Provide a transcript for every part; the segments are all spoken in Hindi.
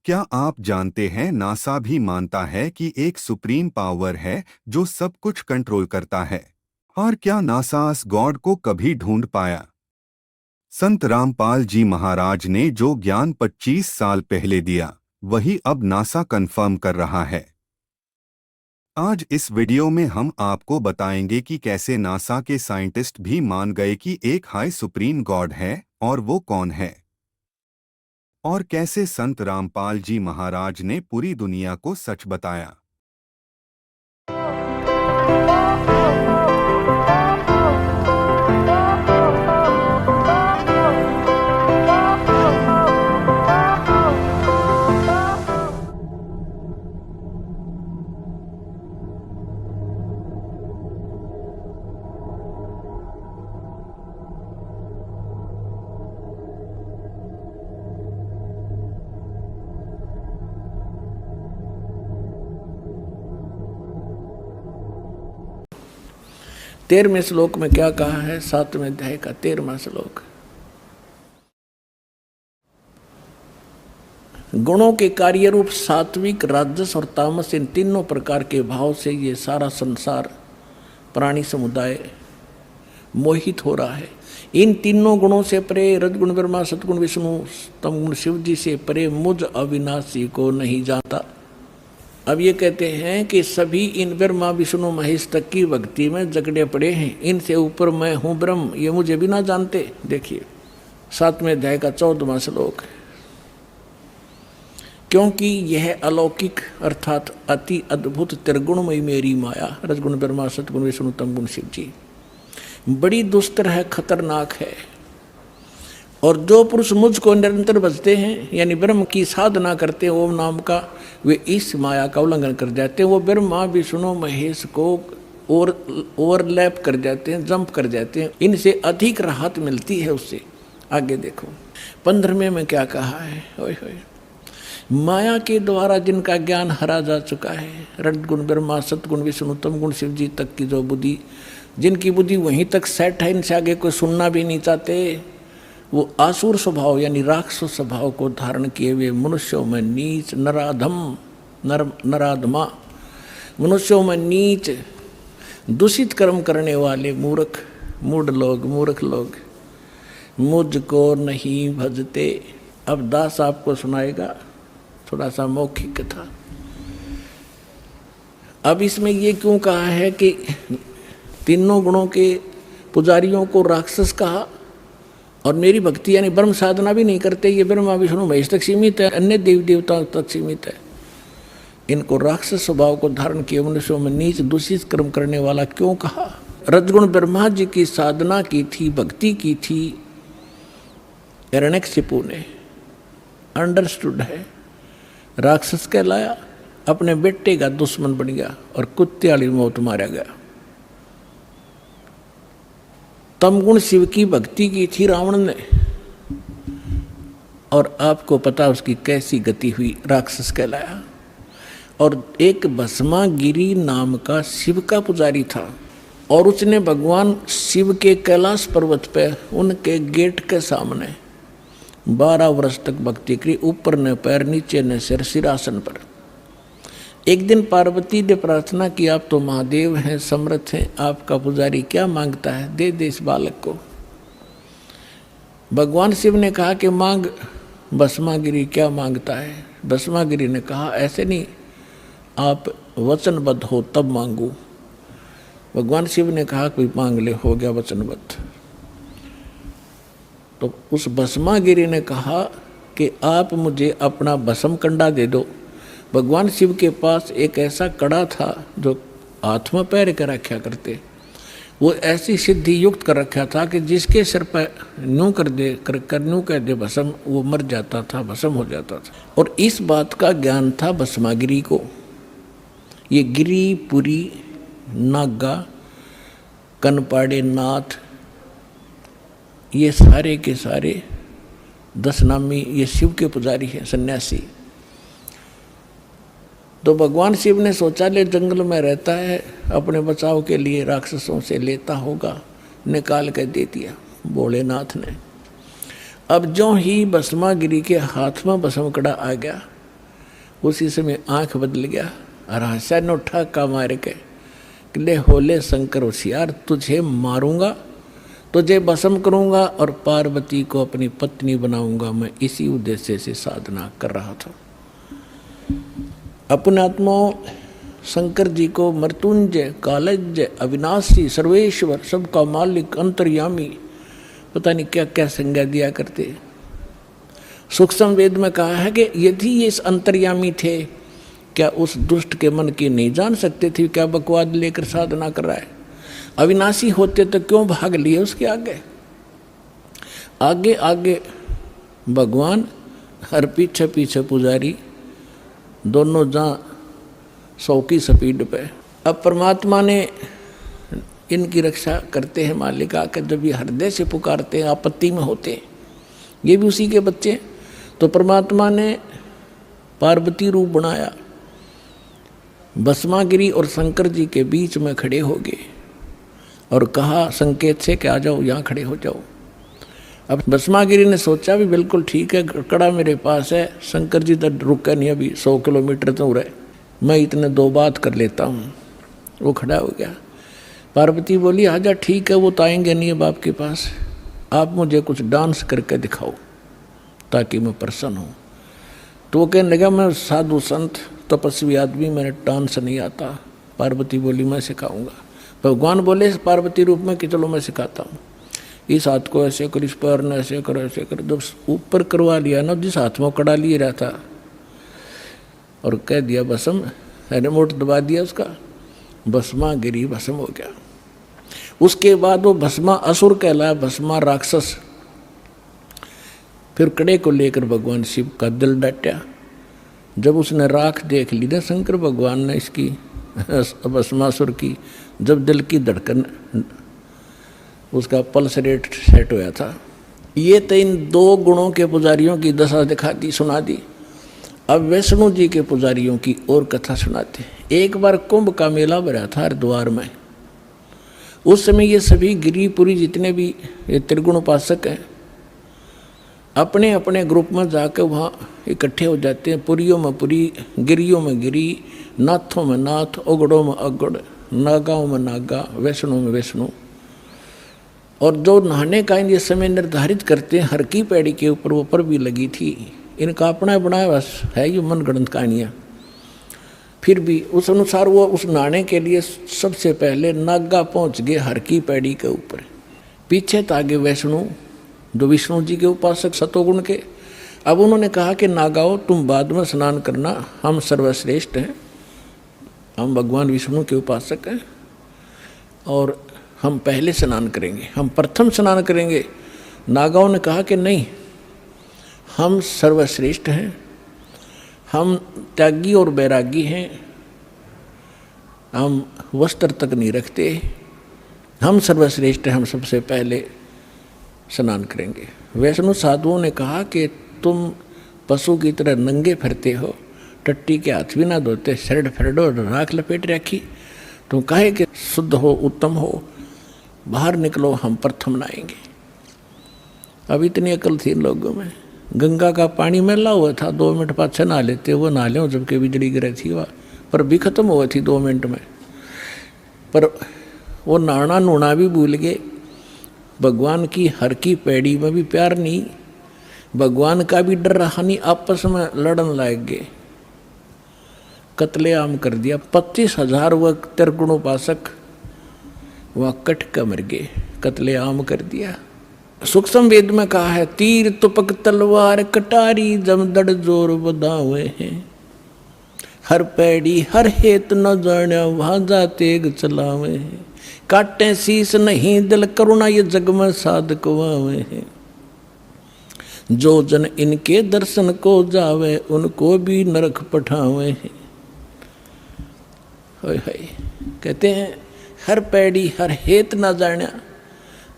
क्या आप जानते हैं नासा भी मानता है कि एक सुप्रीम पावर है जो सब कुछ कंट्रोल करता है। और क्या नासा इस गॉड को कभी ढूंढ पाया? संत रामपाल जी महाराज ने जो ज्ञान 25 साल पहले दिया वही अब नासा कंफर्म कर रहा है। आज इस वीडियो में हम आपको बताएंगे कि कैसे नासा के साइंटिस्ट भी मान गए कि एक हाई सुप्रीम गॉड है और वो कौन है, और कैसे संत रामपाल जी महाराज ने पूरी दुनिया को सच बताया। तेरहवें श्लोक में क्या कहा है? 7वें अध्याय का 13वां श्लोक। गुणों के कार्य रूप सात्विक, राजस और तामस, इन तीनों प्रकार के भाव से ये सारा संसार, प्राणी समुदाय मोहित हो रहा है। इन तीनों गुणों से परे, रजगुण ब्रह्मा, सतगुण विष्णु, तमगुण शिव जी से परे मुझ अविनाशी को नहीं जानता। अब ये कहते हैं कि सभी इन ब्रह्मा विष्णु महेश तक की भक्ति में जकड़े पड़े हैं। इनसे ऊपर मैं हूँ ब्रह्म, ये मुझे भी ना जानते। देखिए 7वें अध्याय का 14वां श्लोक। क्योंकि यह अलौकिक अर्थात अति अद्भुत त्रिगुणमयी मेरी माया, रजगुण ब्रह्मा, सतगुण विष्णु, तमगुण शिव जी, बड़ी दुस्तर है, खतरनाक है। और जो पुरुष मुझको निरंतर भजते हैं, यानी ब्रह्म की साधना करते हैं ओम नाम का, वे इस माया का उल्लंघन कर जाते हैं। वो ब्रह्मा विष्णु महेश को ओवरलैप कर जाते हैं, जंप कर जाते हैं। इनसे अधिक राहत मिलती है उससे। आगे देखो 15वें में क्या कहा है? ओए होए, माया के द्वारा जिनका ज्ञान हरा जा चुका है, रजगुण ब्रह्मा, सतगुण विष्णु, तमगुण शिव जी तक की जो बुद्धि, जिनकी बुद्धि वहीं तक सेट है, इनसे आगे कोई सुनना भी नहीं चाहते, वो आसुर स्वभाव यानी राक्षस स्वभाव को धारण किए हुए मनुष्यों में नीच, नराधमा, मनुष्यों में नीच, दूषित कर्म करने वाले मूर्ख लोग मुझको नहीं भजते। अब दास आपको सुनाएगा थोड़ा सा मौखिक कथा। अब इसमें ये क्यों कहा है कि तीनों गुणों के पुजारियों को राक्षस कहा और मेरी भक्ति यानी ब्रह्म साधना भी नहीं करते, ये ब्रह्मा विष्णु महेश तक सीमित है, अन्य देवी देवताओं तक सीमित है, इनको राक्षस स्वभाव को धारण किए मनुष्यों में नीच दूषित कर्म करने वाला क्यों कहा? रजगुण ब्रह्मा जी की साधना की थी, भक्ति की थी, हिरण्यकशिपु ने अंडरस्टूड है, राक्षस कहलाया, अपने बेटे का दुश्मन बन गया और कुत्ते वाली मौत मारा गया। तमगुण शिव की भक्ति की थी रावण ने, और आपको पता उसकी कैसी गति हुई, राक्षस कहलाया। और एक भस्मागिरी नाम का शिव का पुजारी था, और उसने भगवान शिव के कैलाश पर्वत पे उनके गेट के सामने 12 वर्ष तक भक्ति करी, ऊपर न पैर नीचे न सिर, सिरासन पर। एक दिन पार्वती ने प्रार्थना की, आप तो महादेव हैं, समर्थ हैं, आपका पुजारी क्या मांगता है, दे दे इस बालक को। भगवान शिव ने कहा कि मांग। भस्मागिरी क्या मांगता है? भस्मागिरी ने कहा ऐसे नहीं, आप वचनबद्ध हो तब मांगू। भगवान शिव ने कहा कोई मांग ले, हो गया वचनबद्ध। तो उस भस्मागिरी ने कहा कि आप मुझे अपना भस्म कंडा दे दो। भगवान शिव के पास एक ऐसा कड़ा था जो हाथ में पैर के रखा करते, वो ऐसी सिद्धि युक्त कर रखा था कि जिसके सिर पर न्यू कर दे भस्म, वो मर जाता था, भस्म हो जाता था। और इस बात का ज्ञान था भस्मागिरी को। ये गिरी, पुरी, नागा, कनपाड़े नाथ, ये सारे के सारे 10 नामी ये शिव के पुजारी हैं, सन्यासी। तो भगवान शिव ने सोचा ले जंगल में रहता है, अपने बचाव के लिए राक्षसों से लेता होगा, निकाल कर दे दिया भोलेनाथ ने। अब जो ही भस्मागिरी के हाथ में भस्म कड़ा आ गया, उसी समय आंख बदल गया और हंसा न उठा का मार के ले होले शंकर होशियार, तुझे मारूंगा, तुझे भस्म करूंगा और पार्वती को अपनी पत्नी बनाऊंगा। मैं इसी उद्देश्य से साधना कर रहा था। अपने आत्माओं शंकर जी को मृत्युंजय, कालज्ञ, अविनाशी, सर्वेश्वर, सबका मालिक, अंतर्यामी, पता नहीं क्या क्या संज्ञा दिया करते। सूक्ष्म वेद में कहा है कि यदि ये इस अंतर्यामी थे, क्या उस दुष्ट के मन की नहीं जान सकते थे? क्या बकवाद लेकर साधना कर रहा है? अविनाशी होते तो क्यों भाग लिए उसके आगे? आगे आगे भगवान और पीछे पीछे पुजारी, दोनों जहाँ 100 की स्पीड पे। अब परमात्मा ने इनकी रक्षा करते हैं मालिक आकर, जब ये हृदय से पुकारते हैं, आपत्ति में होते हैं, ये भी उसी के बच्चे। तो परमात्मा ने पार्वती रूप बनाया, भस्मागिरी और शंकर जी के बीच में खड़े हो गए और कहा संकेत से कि आ जाओ, यहाँ खड़े हो जाओ। अब भस्मागिरी ने सोचा भी बिल्कुल ठीक है, कड़ा मेरे पास है, शंकर जी तो रुका नहीं, अभी 100 किलोमीटर दूर है, मैं इतने 2 बात कर लेता हूँ। वो खड़ा हो गया। पार्वती बोली आजा, ठीक है, वो तो आएंगे नहीं अब आपके पास, आप मुझे कुछ डांस करके दिखाओ ताकि मैं प्रसन्न हूँ। तो वो कहने लगा मैं साधु संत तपस्वी आदमी, मैंने डांस नहीं आता। पार्वती बोली मैं सिखाऊंगा। भगवान बोले पार्वती रूप में कि चलो मैं सिखाता हूँ, इस हाथ को ऐसे कर, इस पैर ने ऐसे करो, ऐसे कर। जब ऊपर करवा लिया ना, जिस हाथ में कड़ा लिए रहा था, और कह दिया भस्म, रिमोट दबा दिया उसका, भस्मा गिरी, भस्म हो गया। उसके बाद वो भस्मा असुर कहलाया, भस्मा राक्षस। फिर कड़े को लेकर भगवान शिव का दिल डटा। जब उसने राख देख ली ना शंकर भगवान ने इसकी भस्मासुर की, जब दिल की धड़कन, उसका पल्स रेट सेट होया था। ये तो इन 2 गुणों के पुजारियों की दशा दिखा दी, सुना दी। अब वैष्णो जी के पुजारियों की और कथा सुनाते। एक बार कुंभ का मेला भरा था हरिद्वार में। उस समय ये सभी गिरिपुरी जितने भी ये त्रिगुण उपासक हैं, अपने अपने ग्रुप में जाकर वहाँ इकट्ठे हो जाते हैं। पुरियों में पुरी, गिरियों में गिरी, नाथों में नाथ, ओगड़ों में अगड़, नागाओं में नागा, वैष्णो में वैष्णो। और जो नहाने का ये समय निर्धारित करते हैं, हर की पैड़ी के ऊपर वो पर भी लगी थी। इनका अपना बनाया बस है ये मनगढ़ंत कहानियाँ। फिर भी उस अनुसार वो उस नहाने के लिए सबसे पहले नागा पहुँच गए हर की पैड़ी के ऊपर। पीछे तागे वैष्णो, जो विष्णु जी के उपासक सतोगुण के। अब उन्होंने कहा कि नागाओं तुम बाद में स्नान करना, हम सर्वश्रेष्ठ हैं, हम भगवान विष्णु के उपासक हैं और हम पहले स्नान करेंगे, हम प्रथम स्नान करेंगे। नागाओं ने कहा कि नहीं, हम सर्वश्रेष्ठ हैं, हम त्यागी और बैरागी हैं, हम वस्त्र तक नहीं रखते, हम सर्वश्रेष्ठ हैं, हम सबसे पहले स्नान करेंगे। वैष्णो साधुओं ने कहा कि तुम पशु की तरह नंगे फिरते हो, टट्टी के हाथ भी ना धोते, शर्ट फरडो राख लपेट रखी, तुम कहे कि शुद्ध हो, उत्तम हो, बाहर निकलो, हम प्रथम नहाएंगे। अब इतनी अकल थी इन लोगों में। गंगा का पानी मैला हुआ था, 2 मिनट पाछे नहा लेते, वो नहा लें जबकि बिजली गिरी थी वह, पर भी खत्म हुआ थी 2 मिनट में। पर वो नहाना नूना भी भूल गए। भगवान की हर की पैड़ी में भी प्यार नहीं, भगवान का भी डर रहा नहीं, आपस में लड़न लग गए, कत्लेआम कर दिया। 25,000 वह त्रिगुण उपासक वह कट कर मर गए, कत्लेआम कर दिया। सूक्ष्म वेद में कहा है तीर तुपक तलवार कटारी जमदड़ जोर बदावे हैं, हर पैड़ी हर हेत न जाने वहाँ जा तेग चलावे हैं, काटे शीस नहीं दिल करुणा ये जग में साधक वावे हैं, जो जन इनके दर्शन को जावे उनको भी नरक पठावे हैं। कहते हैं हर पैड़ी हर हेत ना जाना,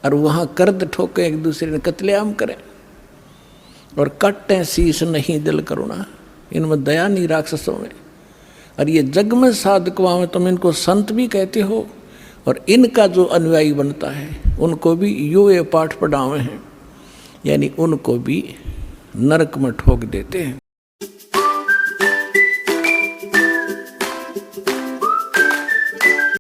और वहाँ कर्द ठोके एक दूसरे ने कत्लेआम करें, और कट्टे शीश नहीं दिल करुणा, इनमें दया नहीं राक्षसों में। और ये जग में साधक वहाँ में तुम इनको संत भी कहते हो, और इनका जो अनुयायी बनता है उनको भी ये पाठ पढ़ावे हैं, यानी उनको भी नरक में ठोक देते हैं।